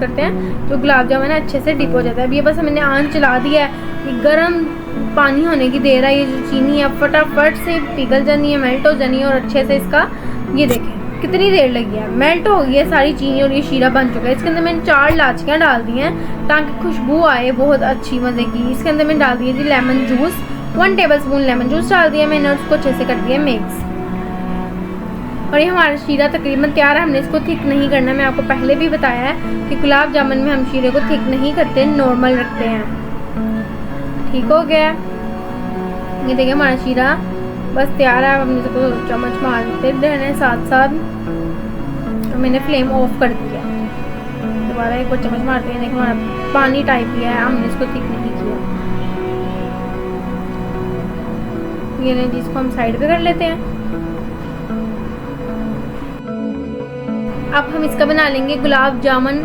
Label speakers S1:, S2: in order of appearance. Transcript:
S1: करते हैं तो गुलाब जामुन अच्छे से डिप हो जाता है। अब ये बस मैंने आंच चला दिया है, ये गर्म पानी होने की देर है। ये जो चीनी है फटाफट से पिघल जानी है, मेल्ट हो जानी है और अच्छे से इसका ये देखें कितनी देर लगी है, मेल्ट हो गई है सारी चीनी और ये शीरा बन चुका है। इसके अंदर मैंने 4 इलायचियाँ डाल दी हैं ताकि खुशबू आए बहुत अच्छी मज़े की। इसके अंदर मैंने डाल दिया जी lemon juice, 1 tablespoon lemon juice डाल दिया मैंने और उसको अच्छे से कर दिया मिक्स। और ये हमारा शीरा तकरीबन तैयार है। हमने इसको थिक नहीं करना, मैं आपको पहले भी बताया है कि गुलाब जामुन में हम शीरे को थिक नहीं करते, नॉर्मल रखते हैं। ठीक हो गया, ये देखिए हमारा शीरा बस तैयार है। हमने इसको चम्मच मारते रहने साथ साथ, और मैंने फ्लेम ऑफ कर दिया। दोबारा एक और चम्मच मारते हैं। देखिए हमारा पानी टाइप ही है, हमने इसको थिक नहीं किया। ये नहीं, जिसको हम साइड पे कर लेते हैं। अब हम इसका बना लेंगे गुलाब जामुन